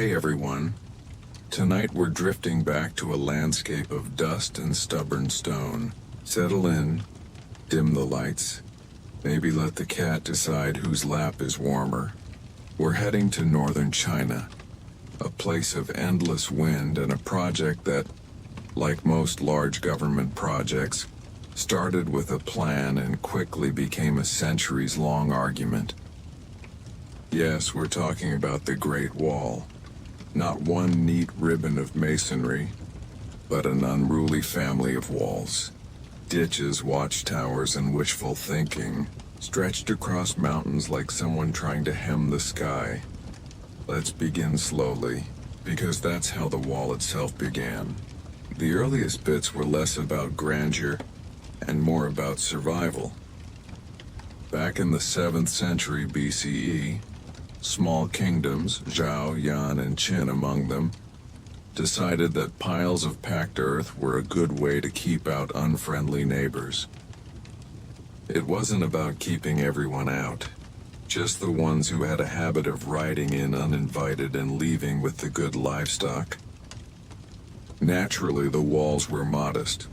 Hey everyone, tonight we're drifting back to a landscape of dust and stubborn stone. Settle in, dim the lights, maybe let the cat decide whose lap is warmer. We're heading to northern China, a place of endless wind and a project that, like most large government projects, started with a plan and quickly became a centuries-long argument. Yes, we're talking about the Great Wall. Not one neat ribbon of masonry, but an unruly family of walls. Ditches, watchtowers, and wishful thinking, stretched across mountains like someone trying to hem the sky. Let's begin slowly, because that's how the wall itself began. The earliest bits were less about grandeur and more about survival. Back in the 7th century BCE, small kingdoms, Zhao, Yan, and Qin among them, decided that piles of packed earth were a good way to keep out unfriendly neighbors. It wasn't about keeping everyone out, just the ones who had a habit of riding in uninvited and leaving with the good livestock. Naturally, the walls were modest.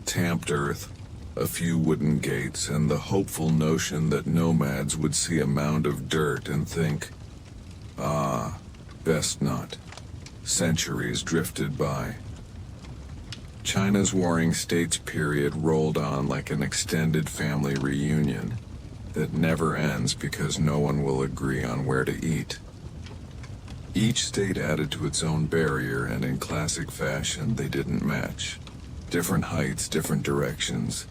Tamped earth, a few wooden gates, and the hopeful notion that nomads would see a mound of dirt and think, "Ah, best not." Centuries drifted by. China's warring states period rolled on like an extended family reunion that never ends because no one will agree on where to eat. Each state added to its own barrier, and in classic fashion, they didn't match. Different heights, different directions.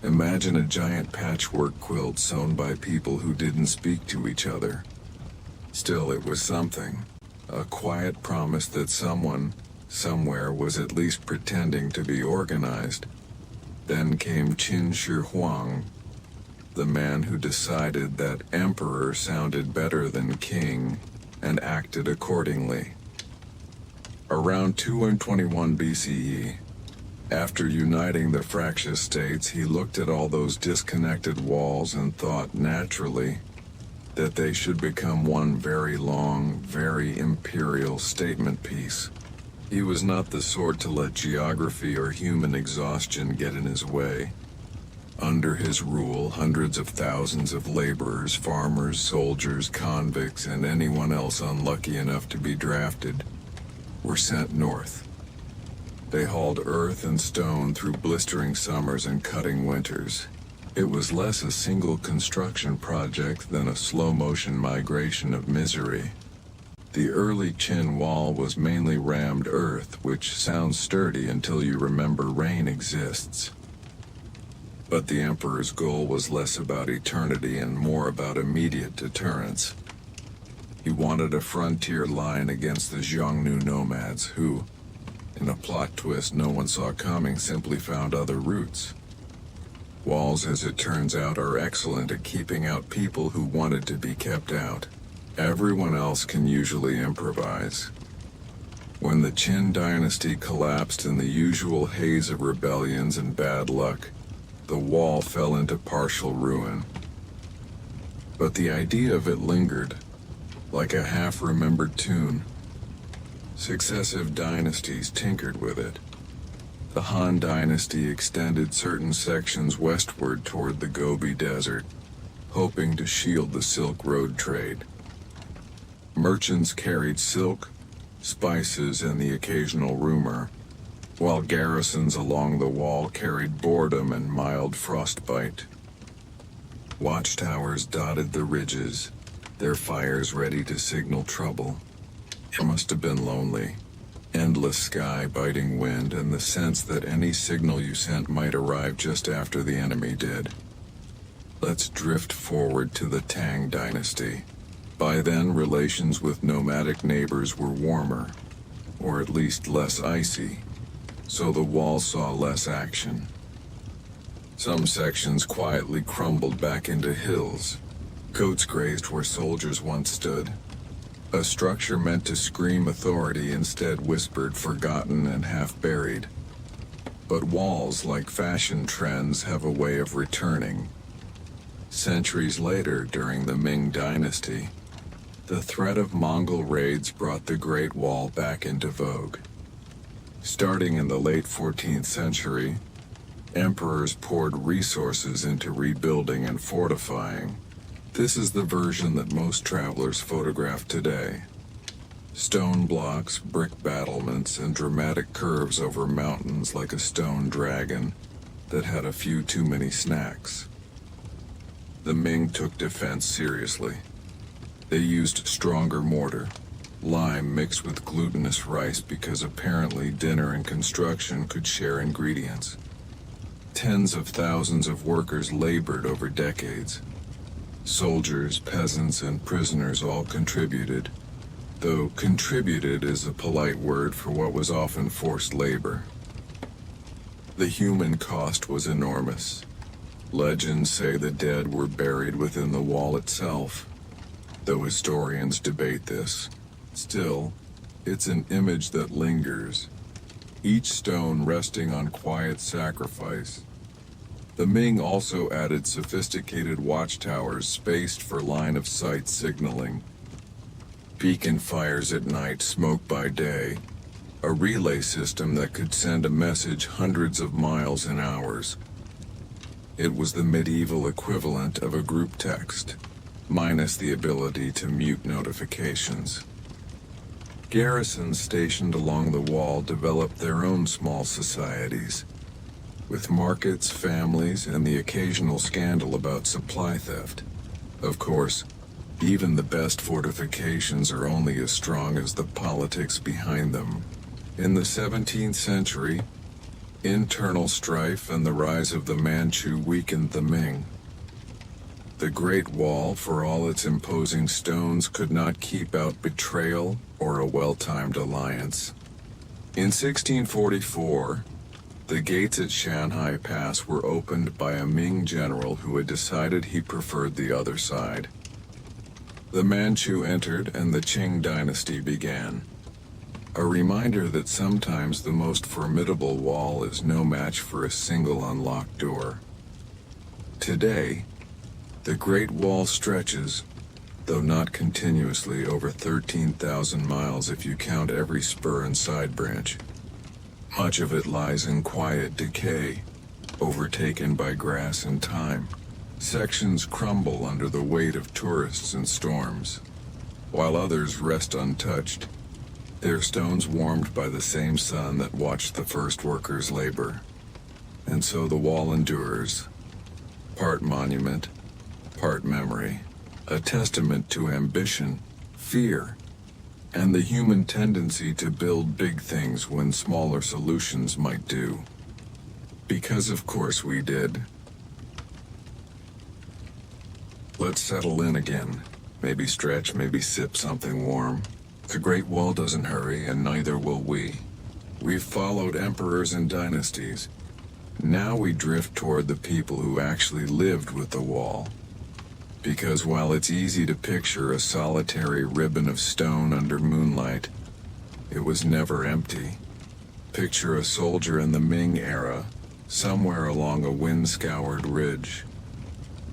Imagine a giant patchwork quilt sewn by people who didn't speak to each other. Still, it was something. A quiet promise that someone, somewhere, was at least pretending to be organized. Then came Qin Shi Huang, the man who decided that emperor sounded better than king, and acted accordingly. Around 221 BCE, after uniting the fractious states, he looked at all those disconnected walls and thought, naturally, that they should become one very long, very imperial statement piece. He was not the sort to let geography or human exhaustion get in his way. Under his rule, hundreds of thousands of laborers, farmers, soldiers, convicts, and anyone else unlucky enough to be drafted were sent north. They hauled earth and stone through blistering summers and cutting winters. It was less a single construction project than a slow-motion migration of misery. The early Qin wall was mainly rammed earth, which sounds sturdy until you remember rain exists. But the emperor's goal was less about eternity and more about immediate deterrence. He wanted a frontier line against the Xiongnu nomads who, in a plot twist no one saw coming, simply found other routes. Walls, as it turns out, are excellent at keeping out people who wanted to be kept out. Everyone else can usually improvise. When the Qin dynasty collapsed in the usual haze of rebellions and bad luck, the wall fell into partial ruin. But the idea of it lingered, like a half-remembered tune. Successive dynasties tinkered with it. The Han dynasty extended certain sections westward toward the Gobi Desert, hoping to shield the Silk Road trade. Merchants carried silk, spices, and the occasional rumor, while garrisons along the wall carried boredom and mild frostbite. Watchtowers dotted the ridges, their fires ready to signal trouble. It must have been lonely. Endless sky, biting wind, and the sense that any signal you sent might arrive just after the enemy did. Let's drift forward to the Tang dynasty. By then, relations with nomadic neighbors were warmer, or at least less icy, so the wall saw less action. Some sections quietly crumbled back into hills. Goats grazed where soldiers once stood. A structure meant to scream authority instead whispered forgotten and half-buried. But walls, like fashion trends, have a way of returning. Centuries later, during the Ming dynasty, The threat of Mongol raids brought the Great Wall back into vogue. Starting in the late 14th century, emperors poured resources into rebuilding and fortifying. This is the version that most travelers photograph today. Stone blocks, brick battlements, and dramatic curves over mountains like a stone dragon that had a few too many snacks. The Ming took defense seriously. They used stronger mortar, lime mixed with glutinous rice because apparently dinner and construction could share ingredients. Tens of thousands of workers labored over decades. Soldiers, peasants, and prisoners all contributed, though contributed is a polite word for what was often forced labor. The human cost was enormous. Legends say the dead were buried within the wall itself, though historians debate this. Still, it's an image that lingers, each stone resting on quiet sacrifice. The Ming also added sophisticated watchtowers spaced for line-of-sight signaling, beacon fires at night, smoke by day, a relay system that could send a message hundreds of miles in hours. It was the medieval equivalent of a group text, minus the ability to mute notifications. Garrisons stationed along the wall developed their own small societies, with markets, families, and the occasional scandal about supply theft. Of course, even the best fortifications are only as strong as the politics behind them. In the 17th century, internal strife and the rise of the Manchu weakened the Ming. The Great Wall, for all its imposing stones, could not keep out betrayal or a well-timed alliance. In 1644, the gates at Shanhai Pass were opened by a Ming general who had decided he preferred the other side. The Manchu entered and the Qing dynasty began. A reminder that sometimes the most formidable wall is no match for a single unlocked door. Today, the Great Wall stretches, though not continuously, over 13,000 miles if you count every spur and side branch. Much of it lies in quiet decay, overtaken by grass and time. Sections crumble under the weight of tourists and storms, while others rest untouched, their stones warmed by the same sun that watched the first workers labor. And so the wall endures, part monument, part memory, a testament to ambition, fear, and the human tendency to build big things when smaller solutions might do. Because of course we did. Let's settle in again. Maybe stretch, maybe sip something warm. The Great Wall doesn't hurry, and neither will we. We've followed emperors and dynasties. Now we drift toward the people who actually lived with the wall. Because while it's easy to picture a solitary ribbon of stone under moonlight, it was never empty. Picture a soldier in the Ming era, somewhere along a wind-scoured ridge.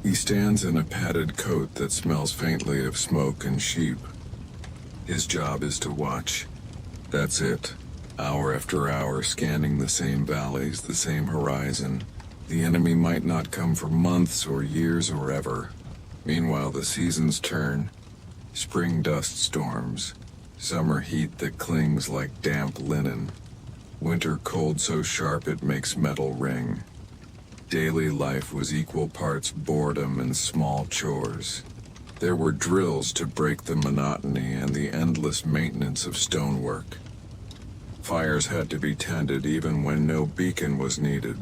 He stands in a padded coat that smells faintly of smoke and sheep. His job is to watch. That's it. Hour after hour, scanning the same valleys, the same horizon. The enemy might not come for months or years or ever. Meanwhile, the seasons turn. Spring dust storms. Summer heat that clings like damp linen. Winter cold so sharp it makes metal ring. Daily life was equal parts boredom and small chores. There were drills to break the monotony and the endless maintenance of stonework. Fires had to be tended even when no beacon was needed.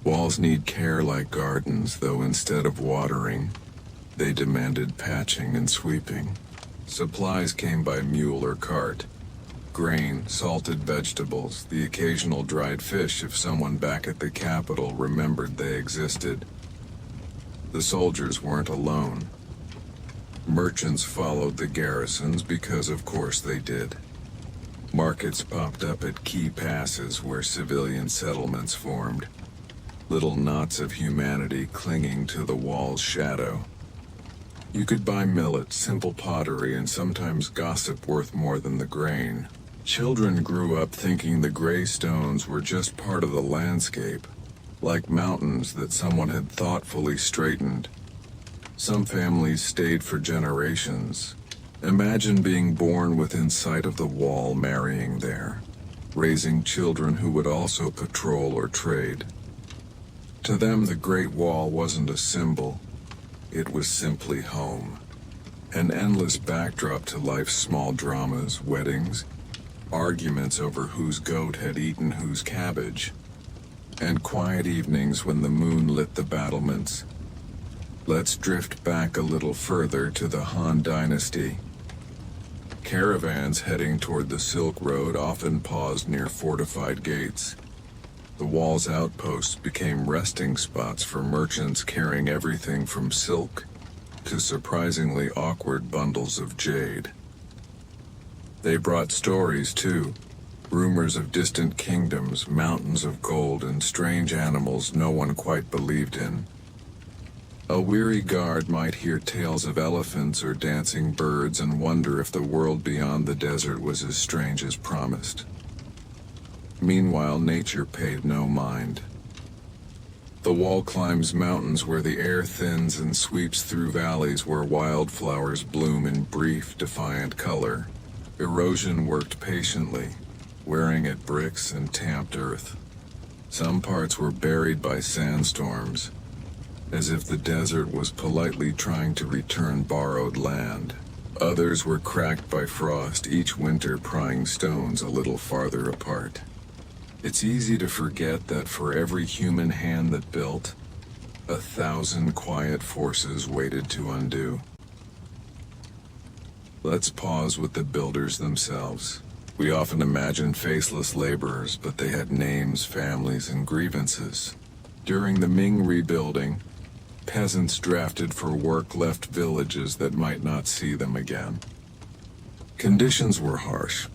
Walls need care like gardens, though instead of watering, they demanded patching and sweeping. Supplies came by mule or cart. Grain, salted vegetables, the occasional dried fish if someone back at the capital remembered they existed. The soldiers weren't alone. Merchants followed the garrisons because of course they did. Markets popped up at key passes where civilian settlements formed. Little knots of humanity clinging to the wall's shadow. You could buy millet, simple pottery, and sometimes gossip worth more than the grain. Children grew up thinking the gray stones were just part of the landscape, like mountains that someone had thoughtfully straightened. Some families stayed for generations. Imagine being born within sight of the wall, marrying there, raising children who would also patrol or trade. To them, the Great Wall wasn't a symbol. It was simply home. An endless backdrop to life's small dramas, weddings, arguments over whose goat had eaten whose cabbage, and quiet evenings when the moon lit the battlements. Let's drift back a little further to the Han Dynasty. Caravans heading toward the Silk Road often paused near fortified gates. The wall's outposts became resting spots for merchants carrying everything from silk to surprisingly awkward bundles of jade. They brought stories too, rumors of distant kingdoms, mountains of gold, and strange animals no one quite believed in. A weary guard might hear tales of elephants or dancing birds and wonder if the world beyond the desert was as strange as promised. Meanwhile, nature paid no mind. The wall climbs mountains where the air thins and sweeps through valleys where wildflowers bloom in brief, defiant color. Erosion worked patiently, wearing at bricks and tamped earth. Some parts were buried by sandstorms, as if the desert was politely trying to return borrowed land. Others were cracked by frost, each winter prying stones a little farther apart. It's easy to forget that for every human hand that built, 1,000 quiet forces waited to undo. Let's pause with the builders themselves. We often imagine faceless laborers, but they had names, families, and grievances. During the Ming rebuilding, peasants drafted for work left villages that might not see them again. Conditions were harsh.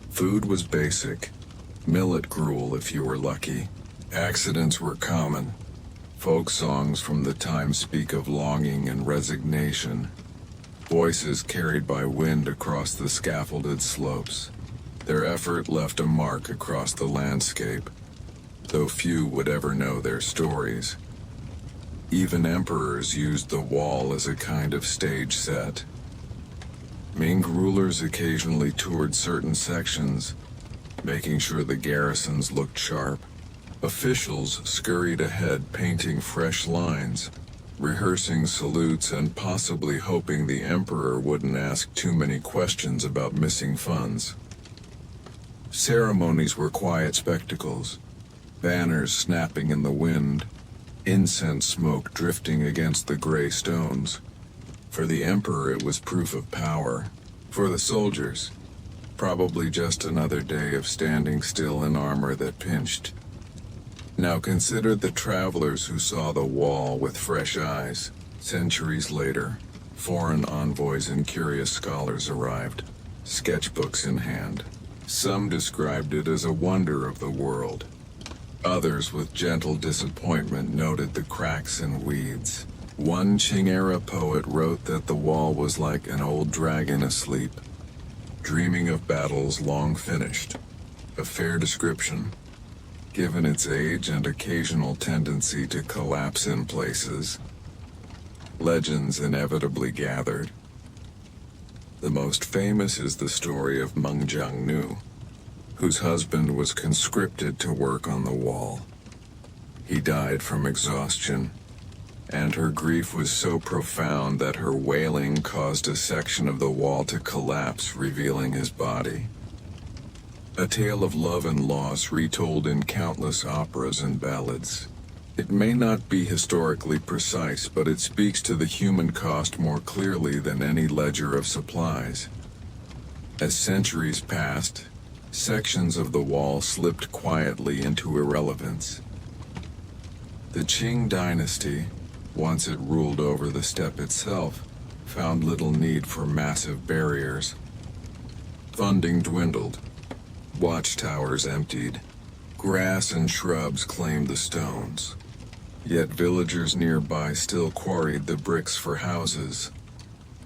Food was basic. Millet gruel if you were lucky. Accidents were common. Folk songs from the time speak of longing and resignation. Voices carried by wind across the scaffolded slopes. Their effort left a mark across the landscape, though few would ever know their stories. Even emperors used the wall as a kind of stage set. Ming rulers occasionally toured certain sections, making sure the garrisons looked sharp. Officials scurried ahead, painting fresh lines, rehearsing salutes, and possibly hoping the emperor wouldn't ask too many questions about missing funds. Ceremonies were quiet spectacles, banners snapping in the wind, incense smoke drifting against the gray stones. For the emperor, it was proof of power. For the soldiers, probably just another day of standing still in armor that pinched. Now consider the travelers who saw the wall with fresh eyes. Centuries later, foreign envoys and curious scholars arrived, sketchbooks in hand. Some described it as a wonder of the world. Others, with gentle disappointment, noted the cracks and weeds. One Qing-era poet wrote that the wall was like an old dragon asleep, dreaming of battles long finished. A fair description, given its age and occasional tendency to collapse in places. Legends inevitably gathered. The most famous is the story of Meng, whose husband was conscripted to work on the wall. He died from exhaustion, and her grief was so profound that her wailing caused a section of the wall to collapse, revealing his body. A tale of love and loss retold in countless operas and ballads. It may not be historically precise, but it speaks to the human cost more clearly than any ledger of supplies. As centuries passed, sections of the wall slipped quietly into irrelevance. The Qing dynasty, once it ruled over the steppe itself, found little need for massive barriers. Funding dwindled, watchtowers emptied, grass and shrubs claimed the stones. Yet villagers nearby still quarried the bricks for houses,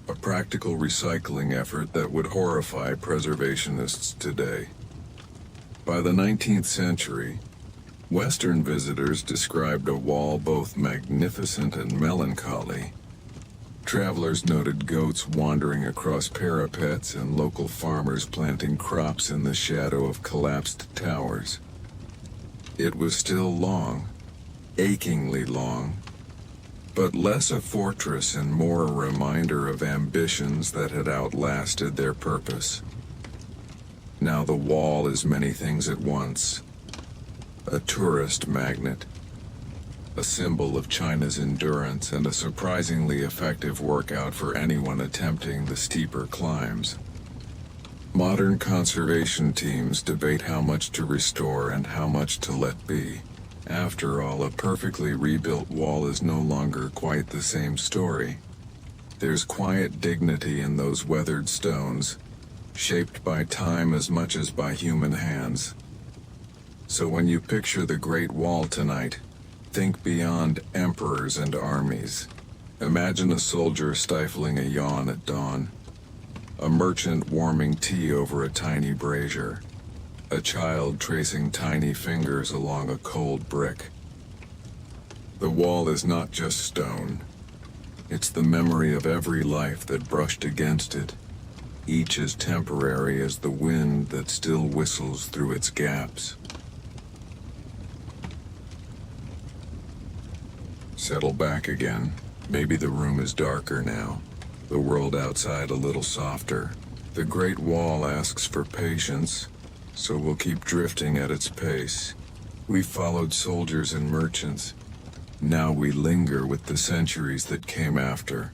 a practical recycling effort that would horrify preservationists today. By the 19th century, Western visitors described a wall both magnificent and melancholy. Travelers noted goats wandering across parapets and local farmers planting crops in the shadow of collapsed towers. It was still long, achingly long, but less a fortress and more a reminder of ambitions that had outlasted their purpose. Now the wall is many things at once. A tourist magnet, a symbol of China's endurance, and a surprisingly effective workout for anyone attempting the steeper climbs. Modern conservation teams debate how much to restore and how much to let be. After all, a perfectly rebuilt wall is no longer quite the same story. There's quiet dignity in those weathered stones, shaped by time as much as by human hands. So when you picture the Great Wall tonight, think beyond emperors and armies. Imagine a soldier stifling a yawn at dawn, a merchant warming tea over a tiny brazier, a child tracing tiny fingers along a cold brick. The wall is not just stone. It's the memory of every life that brushed against it, each as temporary as the wind that still whistles through its gaps. Settle back again. Maybe the room is darker now, the world outside a little softer. The Great Wall asks for patience, so we'll keep drifting at its pace. We followed soldiers and merchants. Now we linger with the centuries that came after,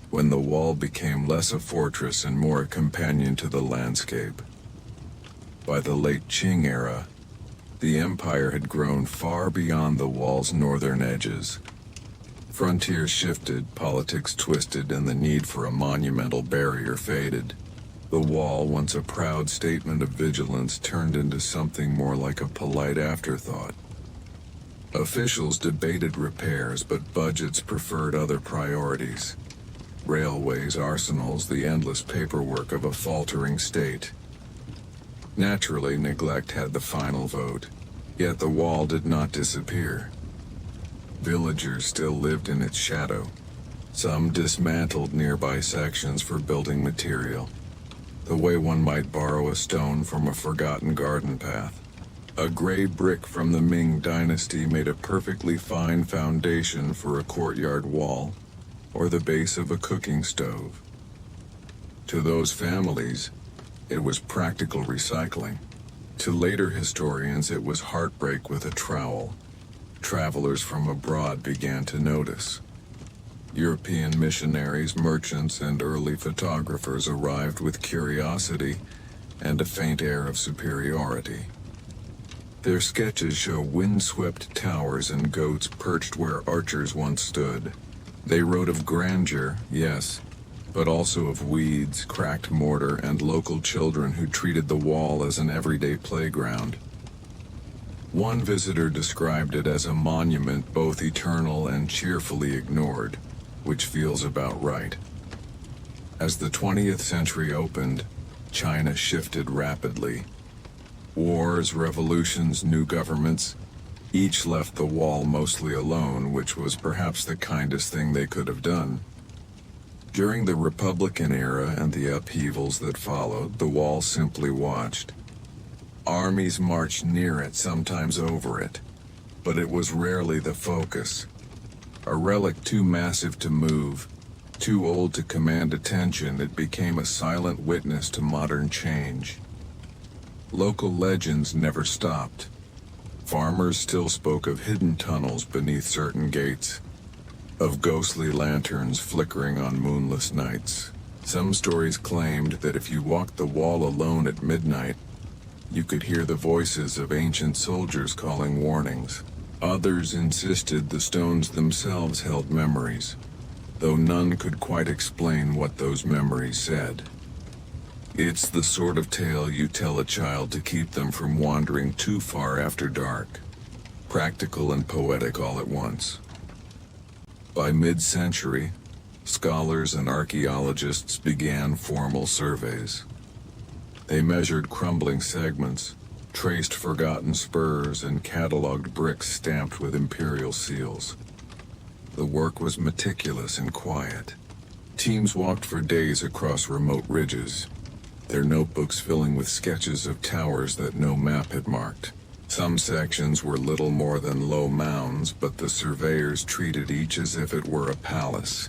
when the wall became less a fortress and more a companion to the landscape. By the late Qing era, the empire had grown far beyond the wall's northern edges. Frontiers shifted, politics twisted, and the need for a monumental barrier faded. The wall, once a proud statement of vigilance, turned into something more like a polite afterthought. Officials debated repairs, but budgets preferred other priorities. Railways, arsenals, the endless paperwork of a faltering state. Naturally, neglect had the final vote, yet the wall did not disappear. Villagers still lived in its shadow. Some dismantled nearby sections for building material, the way one might borrow a stone from a forgotten garden path. A gray brick from the Ming dynasty made a perfectly fine foundation for a courtyard wall, or the base of a cooking stove. To those families, it was practical recycling. To later historians, it was heartbreak with a trowel. Travelers from abroad began to notice. European missionaries, merchants, and early photographers arrived with curiosity and a faint air of superiority. Their sketches show windswept towers and goats perched where archers once stood. They wrote of grandeur, yes, but also of weeds, cracked mortar, and local children who treated the wall as an everyday playground. One visitor described it as a monument both eternal and cheerfully ignored, which feels about right. As the 20th century opened, China shifted rapidly. Wars, revolutions, new governments, each left the wall mostly alone, which was perhaps the kindest thing they could have done. During the Republican era and the upheavals that followed, the wall simply watched. Armies marched near it, sometimes over it, but it was rarely the focus. A relic too massive to move, too old to command attention, it became a silent witness to modern change. Local legends never stopped. Farmers still spoke of hidden tunnels beneath certain gates, of ghostly lanterns flickering on moonless nights. Some stories claimed that if you walked the wall alone at midnight, you could hear the voices of ancient soldiers calling warnings. Others insisted the stones themselves held memories, though none could quite explain what those memories said. It's the sort of tale you tell a child to keep them from wandering too far after dark. Practical and poetic all at once. By mid-century, scholars and archaeologists began formal surveys. They measured crumbling segments, traced forgotten spurs, and cataloged bricks stamped with imperial seals. The work was meticulous and quiet. Teams walked for days across remote ridges, their notebooks filling with sketches of towers that no map had marked. Some sections were little more than low mounds, but the surveyors treated each as if it were a palace.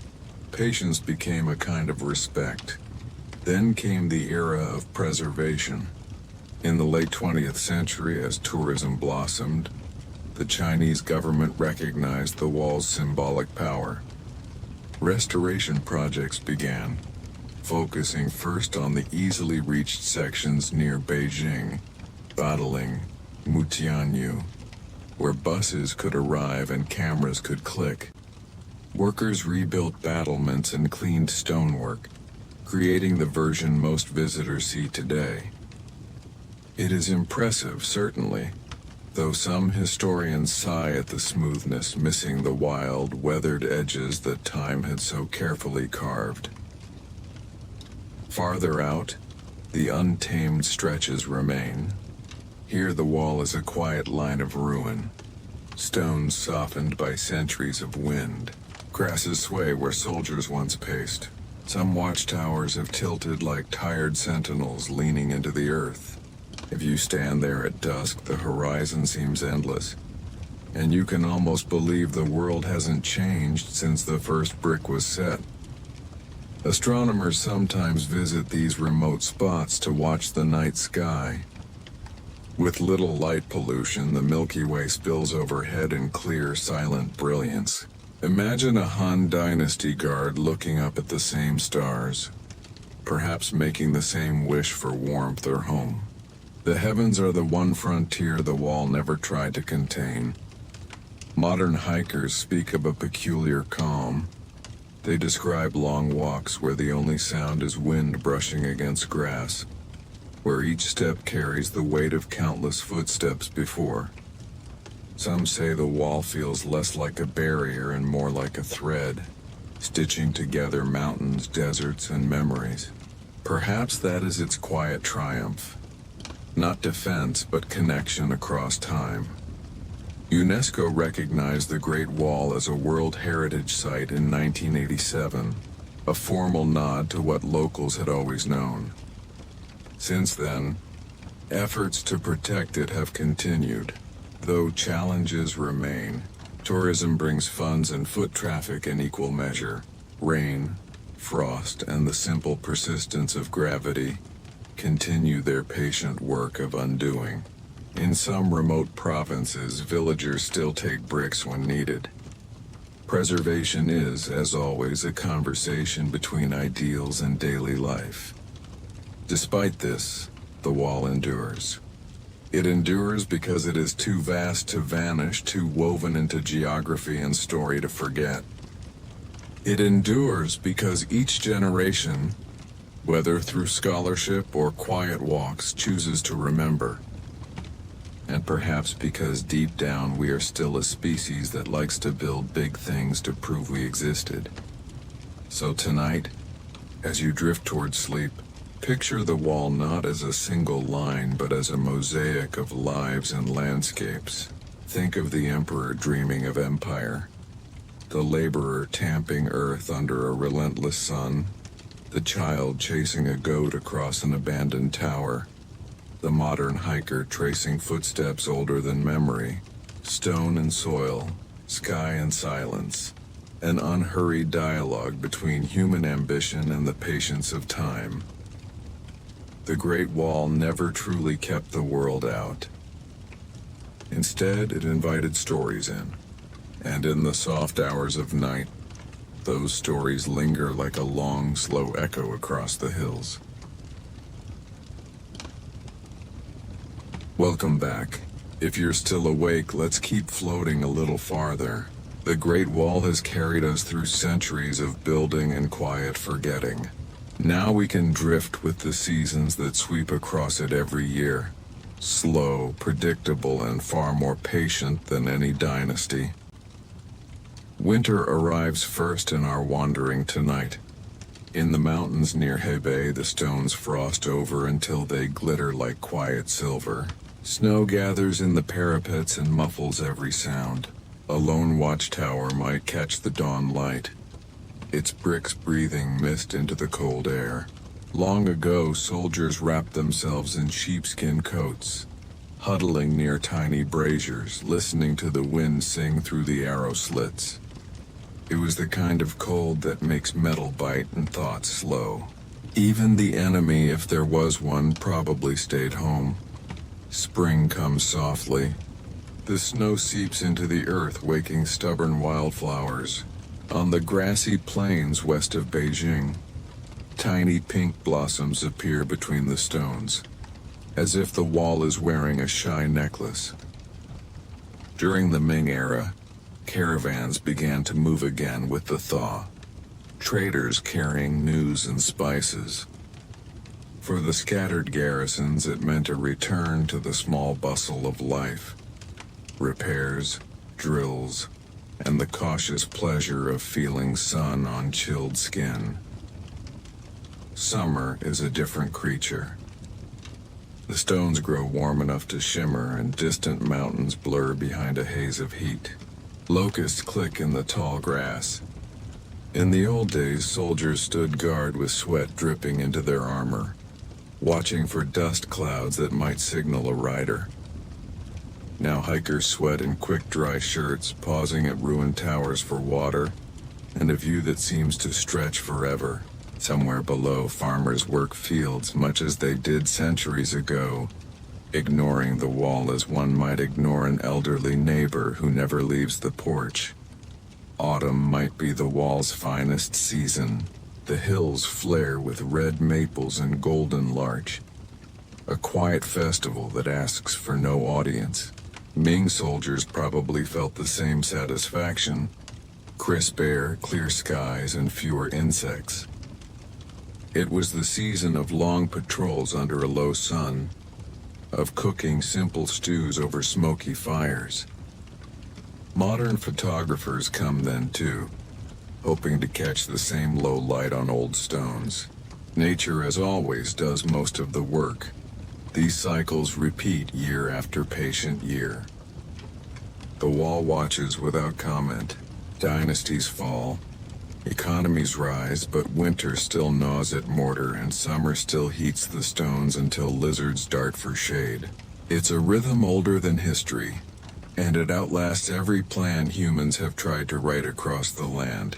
Patience became a kind of respect. Then came the era of preservation. In the late 20th century, as tourism blossomed, the Chinese government recognized the wall's symbolic power. Restoration projects began, focusing first on the easily reached sections near Beijing, Badaling, Mutianyu, where buses could arrive and cameras could click. Workers rebuilt battlements and cleaned stonework, creating the version most visitors see today. It is impressive, certainly, though some historians sigh at the smoothness missing the wild, weathered edges that time had so carefully carved. Farther out, the untamed stretches remain. Here the wall is a quiet line of ruin, stones softened by centuries of wind. Grasses sway where soldiers once paced. Some watchtowers have tilted like tired sentinels leaning into the earth. If you stand there at dusk, the horizon seems endless, and you can almost believe the world hasn't changed since the first brick was set. Astronomers sometimes visit these remote spots to watch the night sky. With little light pollution, the Milky Way spills overhead in clear, silent brilliance. Imagine a Han Dynasty guard looking up at the same stars, perhaps making the same wish for warmth or home. The heavens are the one frontier the wall never tried to contain. Modern hikers speak of a peculiar calm. They describe long walks where the only sound is wind brushing against grass, where each step carries the weight of countless footsteps before. Some say the wall feels less like a barrier and more like a thread, stitching together mountains, deserts, and memories. Perhaps that is its quiet triumph. Not defense, but connection across time. UNESCO recognized the Great Wall as a World Heritage Site in 1987, a formal nod to what locals had always known. Since then, efforts to protect it have continued. Though challenges remain, tourism brings funds and foot traffic in equal measure. Rain, frost, and the simple persistence of gravity continue their patient work of undoing. In some remote provinces, villagers still take bricks when needed. Preservation is, as always, a conversation between ideals and daily life. Despite this, the wall endures. It endures because it is too vast to vanish, too woven into geography and story to forget. It endures because each generation, whether through scholarship or quiet walks, chooses to remember. And perhaps because deep down we are still a species that likes to build big things to prove we existed. So tonight, as you drift toward sleep, picture the wall not as a single line, but as a mosaic of lives and landscapes. Think of the emperor dreaming of empire, the laborer tamping earth under a relentless sun, the child chasing a goat across an abandoned tower, the modern hiker tracing footsteps older than memory, stone and soil, sky and silence, an unhurried dialogue between human ambition and the patience of time. The Great Wall never truly kept the world out. Instead, it invited stories in, and in the soft hours of night, those stories linger like a long, slow echo across the hills. Welcome back. If you're still awake, let's keep floating a little farther. The Great Wall has carried us through centuries of building and quiet forgetting. Now we can drift with the seasons that sweep across it every year. Slow, predictable, and far more patient than any dynasty. Winter arrives first in our wandering tonight. In the mountains near Hebei, the stones frost over until they glitter like quiet silver. Snow gathers in the parapets and muffles every sound. A lone watchtower might catch the dawn light, its bricks breathing mist into the cold air. Long ago, soldiers wrapped themselves in sheepskin coats, huddling near tiny braziers, listening to the wind sing through the arrow slits. It was the kind of cold that makes metal bite and thoughts slow. Even the enemy, if there was one, probably stayed home. Spring comes softly. The snow seeps into the earth, waking stubborn wildflowers. On the grassy plains west of Beijing, tiny pink blossoms appear between the stones, as if the wall is wearing a shy necklace. During the Ming era, caravans began to move again with the thaw, traders carrying news and spices. For the scattered garrisons, it meant a return to the small bustle of life, repairs, drills, and the cautious pleasure of feeling sun on chilled skin. Summer is a different creature. The stones grow warm enough to shimmer, and distant mountains blur behind a haze of heat. Locusts click in the tall grass. In the old days, soldiers stood guard with sweat dripping into their armor, watching for dust clouds that might signal a rider. Now hikers sweat in quick dry shirts, pausing at ruined towers for water, and a view that seems to stretch forever. Somewhere below, farmers work fields much as they did centuries ago, ignoring the wall as one might ignore an elderly neighbor who never leaves the porch. Autumn might be the wall's finest season. The hills flare with red maples and golden larch, a quiet festival that asks for no audience. Ming soldiers probably felt the same satisfaction: crisp air, clear skies, and fewer insects. It was the season of long patrols under a low sun, of cooking simple stews over smoky fires. Modern photographers come then too, hoping to catch the same low light on old stones. Nature, as always, does most of the work. These cycles repeat year after patient year. The wall watches without comment. Dynasties fall, economies rise, but winter still gnaws at mortar and summer still heats the stones until lizards dart for shade. It's a rhythm older than history, and it outlasts every plan humans have tried to write across the land.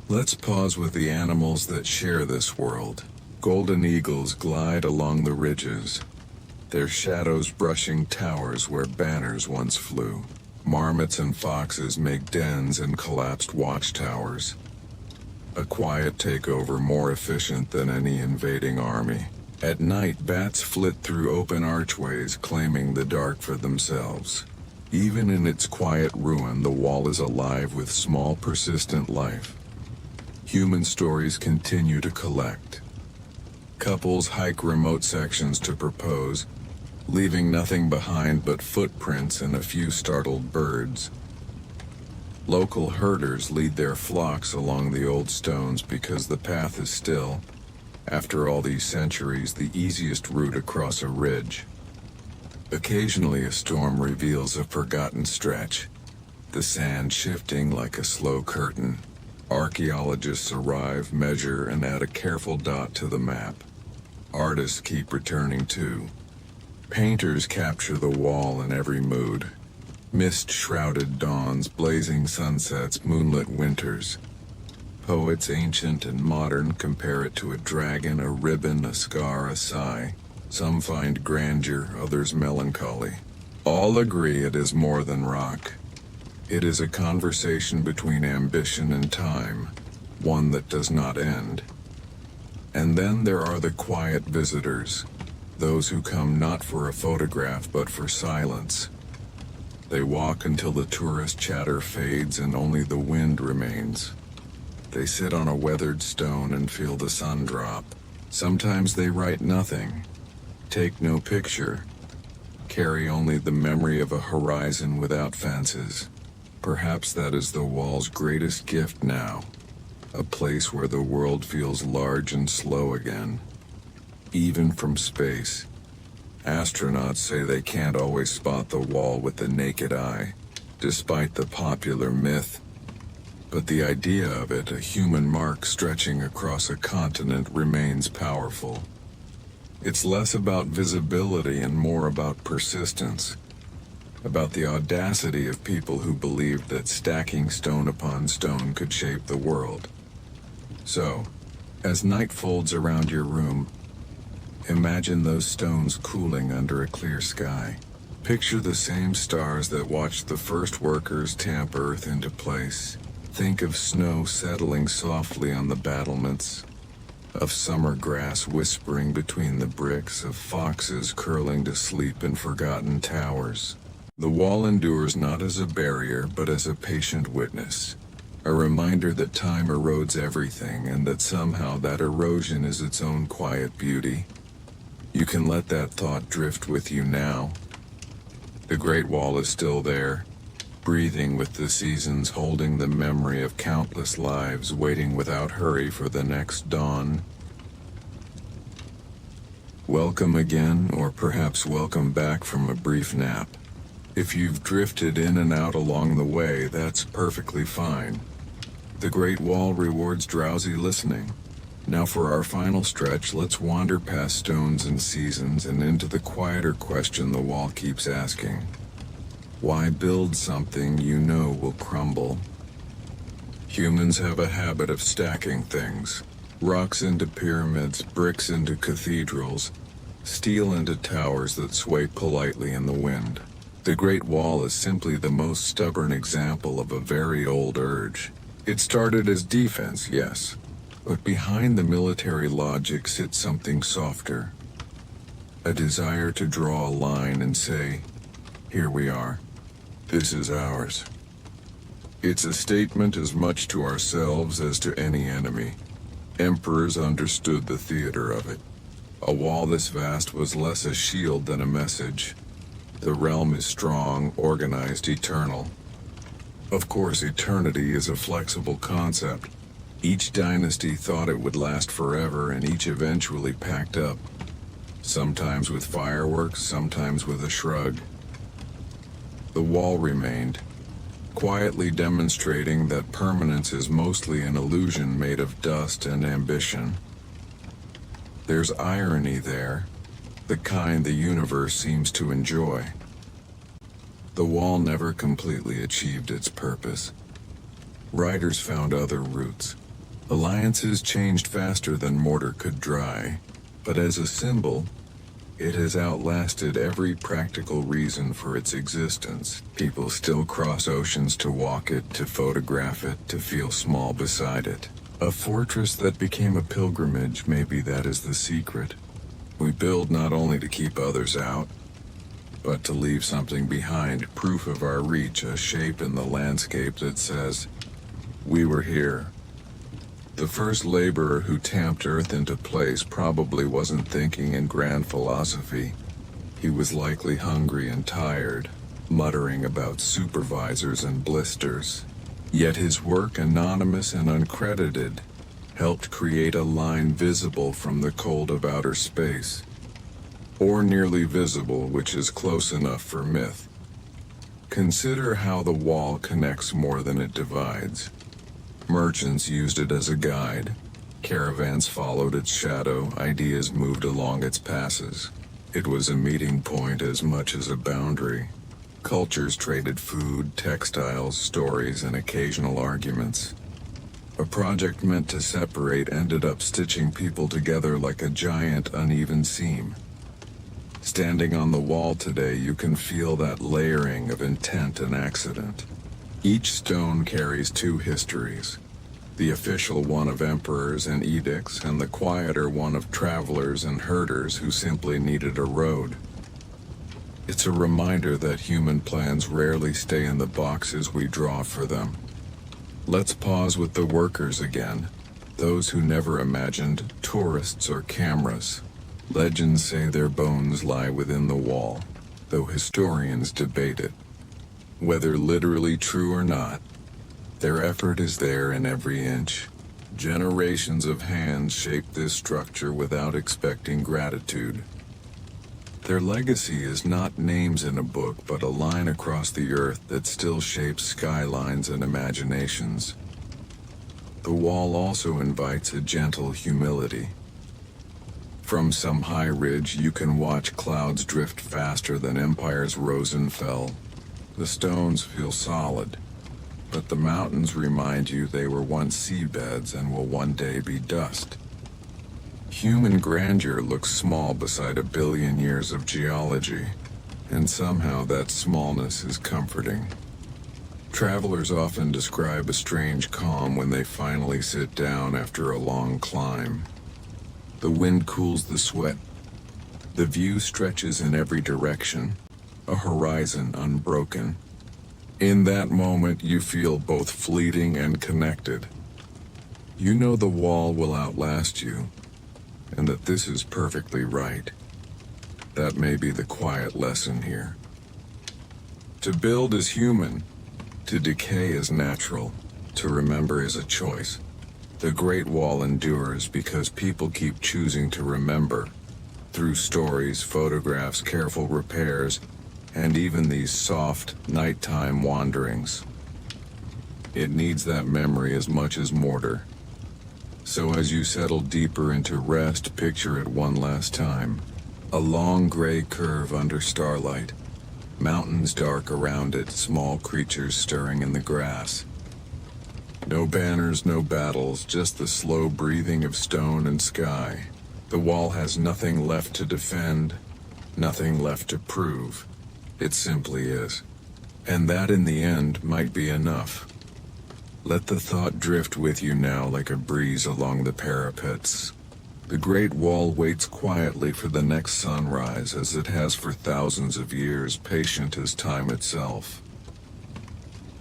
Let's pause with the animals that share this world. Golden eagles glide along the ridges, their shadows brushing towers where banners once flew. Marmots and foxes make dens in collapsed watchtowers, a quiet takeover more efficient than any invading army. At night, bats flit through open archways, claiming the dark for themselves. Even in its quiet ruin, the wall is alive with small, persistent life. Human stories continue to collect. Couples hike remote sections to propose, leaving nothing behind but footprints and a few startled birds. Local herders lead their flocks along the old stones because the path is still, after all these centuries, the easiest route across a ridge. Occasionally a storm reveals a forgotten stretch, the sand shifting like a slow curtain. Archaeologists arrive, measure, and add a careful dot to the map. Artists keep returning too. Painters capture the wall in every mood. Mist-shrouded dawns, blazing sunsets, moonlit winters. Poets, ancient and modern, compare it to a dragon, a ribbon, a scar, a sigh. Some find grandeur, others melancholy. All agree it is more than rock. It is a conversation between ambition and time, one that does not end. And then there are the quiet visitors, those who come not for a photograph but for silence. They walk until the tourist chatter fades and only the wind remains. They sit on a weathered stone and feel the sun drop. Sometimes they write nothing, take no picture, carry only the memory of a horizon without fences. Perhaps that is the wall's greatest gift now, a place where the world feels large and slow again, even from space. Astronauts say they can't always spot the wall with the naked eye, despite the popular myth. But the idea of it, a human mark stretching across a continent, remains powerful. It's less about visibility and more about persistence, about the audacity of people who believed that stacking stone upon stone could shape the world. So, as night folds around your room, imagine those stones cooling under a clear sky. Picture the same stars that watched the first workers tamp earth into place. Think of snow settling softly on the battlements, of summer grass whispering between the bricks, of foxes curling to sleep in forgotten towers. The wall endures not as a barrier, but as a patient witness, a reminder that time erodes everything and that somehow that erosion is its own quiet beauty. You can let that thought drift with you now. The Great Wall is still there, breathing with the seasons, holding the memory of countless lives waiting without hurry for the next dawn. Welcome again, or perhaps welcome back from a brief nap. If you've drifted in and out along the way, that's perfectly fine. The Great Wall rewards drowsy listening. Now for our final stretch, let's wander past stones and seasons and into the quieter question the wall keeps asking. Why build something you know will crumble? Humans have a habit of stacking things. Rocks into pyramids, bricks into cathedrals, steel into towers that sway politely in the wind. The Great Wall is simply the most stubborn example of a very old urge. It started as defense, yes, but behind the military logic sits something softer. A desire to draw a line and say, here we are. This is ours. It's a statement as much to ourselves as to any enemy. Emperors understood the theater of it. A wall this vast was less a shield than a message. The realm is strong, organized, eternal. Of course, eternity is a flexible concept. Each dynasty thought it would last forever, and each eventually packed up. Sometimes with fireworks, sometimes with a shrug. The wall remained, quietly demonstrating that permanence is mostly an illusion made of dust and ambition. There's irony there, the kind the universe seems to enjoy. The wall never completely achieved its purpose. Riders found other routes. Alliances changed faster than mortar could dry, but as a symbol, it has outlasted every practical reason for its existence. People still cross oceans to walk it, to photograph it, to feel small beside it. A fortress that became a pilgrimage, maybe that is the secret. We build not only to keep others out, but to leave something behind, proof of our reach, a shape in the landscape that says, we were here. The first laborer who tamped earth into place probably wasn't thinking in grand philosophy. He was likely hungry and tired, muttering about supervisors and blisters. Yet his work, anonymous and uncredited, helped create a line visible from the cold of outer space. Or nearly visible, which is close enough for myth. Consider how the wall connects more than it divides. Merchants used it as a guide. Caravans followed its shadow, ideas moved along its passes. It was a meeting point as much as a boundary. Cultures traded food, textiles, stories, and occasional arguments. A project meant to separate ended up stitching people together like a giant, uneven seam. Standing on the wall today, you can feel that layering of intent and accident. Each stone carries two histories, the official one of emperors and edicts, and the quieter one of travelers and herders who simply needed a road. It's a reminder that human plans rarely stay in the boxes we draw for them. Let's pause with the workers again, those who never imagined tourists or cameras. Legends say their bones lie within the wall, though historians debate it. Whether literally true or not, their effort is there in every inch. Generations of hands shaped this structure without expecting gratitude. Their legacy is not names in a book, but a line across the earth that still shapes skylines and imaginations. The wall also invites a gentle humility. From some high ridge, you can watch clouds drift faster than empires rose and fell. The stones feel solid, but the mountains remind you they were once seabeds and will one day be dust. Human grandeur looks small beside a billion years of geology, and somehow that smallness is comforting. Travelers often describe a strange calm when they finally sit down after a long climb. The wind cools the sweat. The view stretches in every direction, a horizon unbroken. In that moment, you feel both fleeting and connected. You know the wall will outlast you, and that this is perfectly right. That may be the quiet lesson here. To build is human, to decay is natural, to remember is a choice. The Great Wall endures because people keep choosing to remember, through stories, photographs, careful repairs, and even these soft, nighttime wanderings. It needs that memory as much as mortar. So as you settle deeper into rest, picture it one last time. A long gray curve under starlight. Mountains dark around it, small creatures stirring in the grass. No banners, no battles, just the slow breathing of stone and sky. The wall has nothing left to defend, nothing left to prove. It simply is. And that in the end might be enough. Let the thought drift with you now like a breeze along the parapets. The Great Wall waits quietly for the next sunrise, as it has for thousands of years, patient as time itself.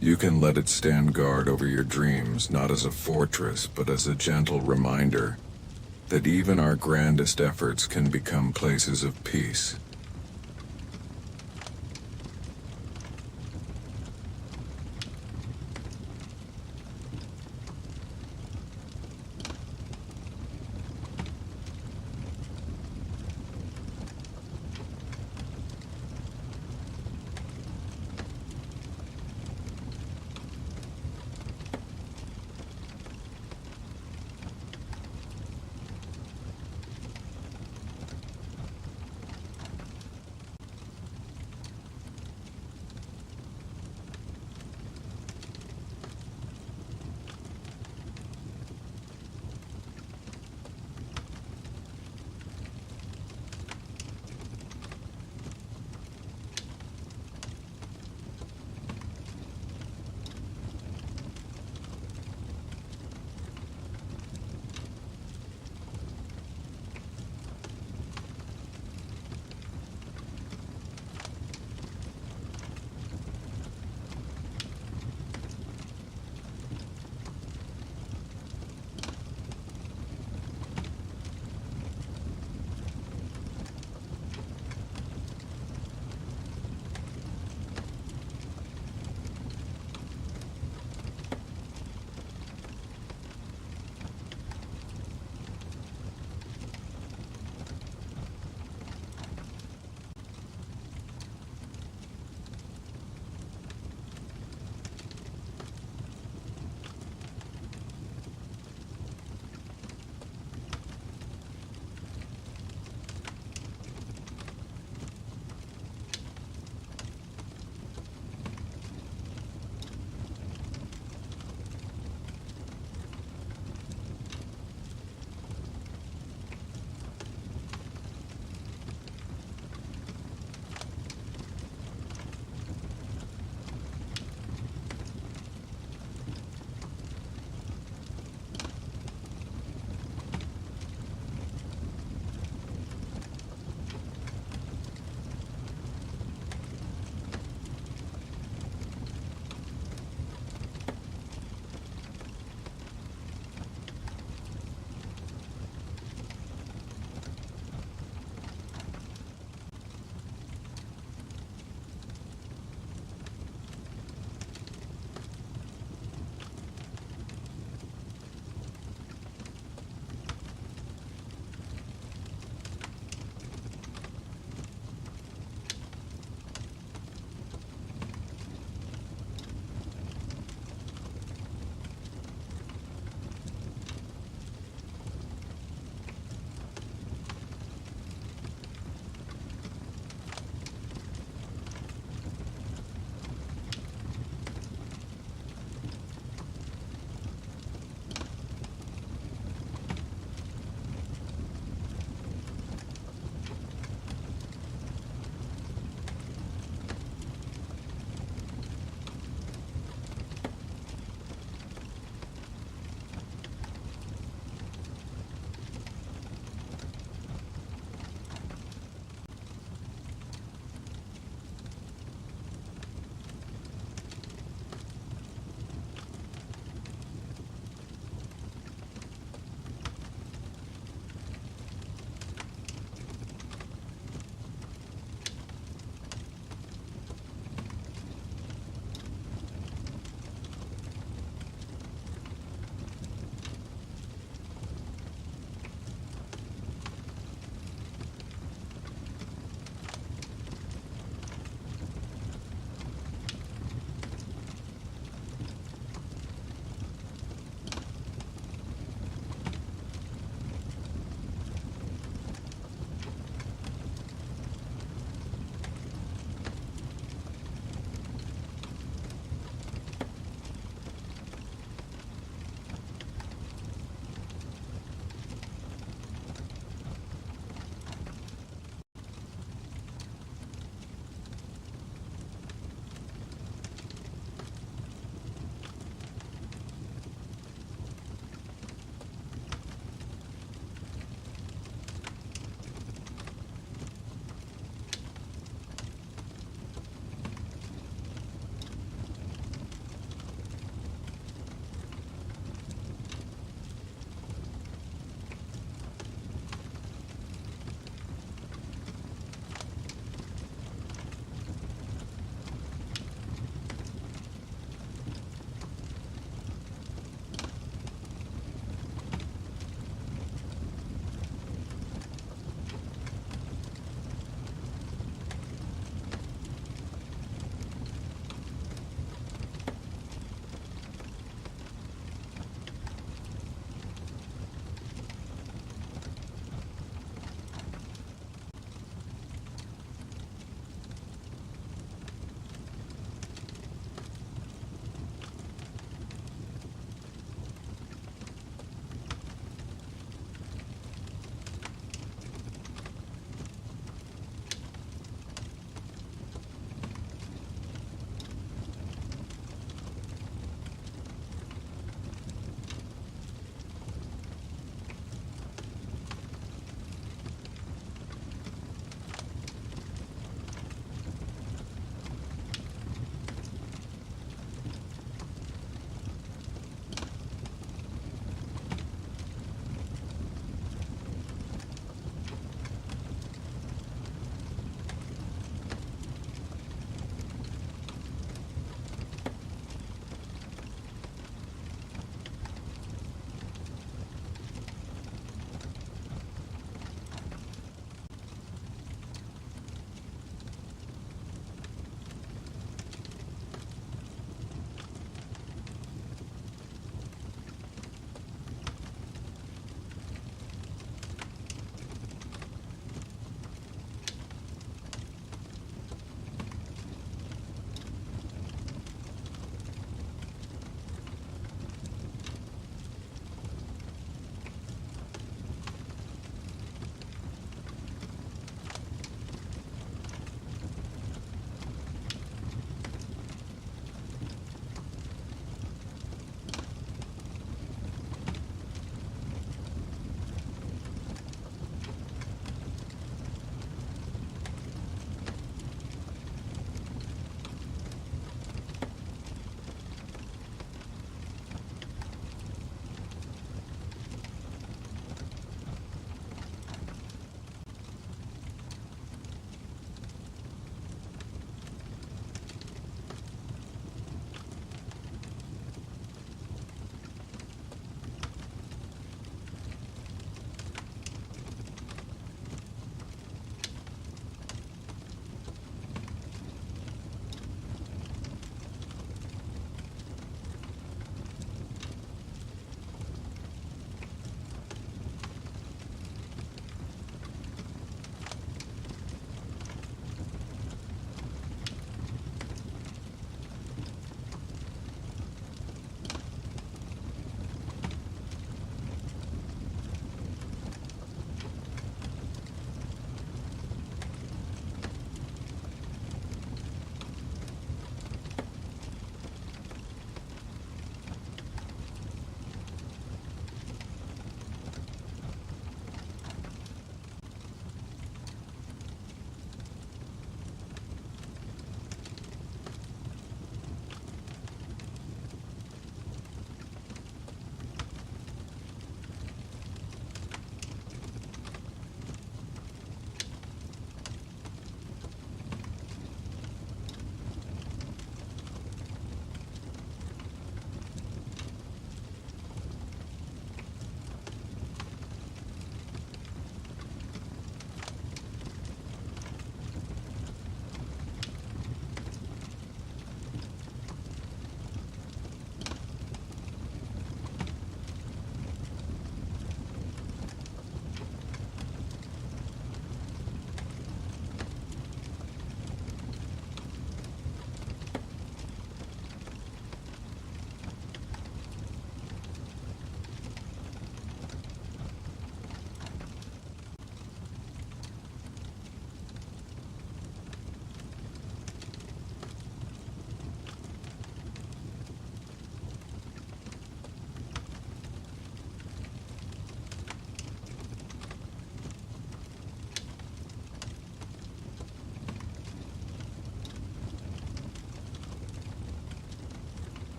You can let it stand guard over your dreams, not as a fortress, but as a gentle reminder that even our grandest efforts can become places of peace.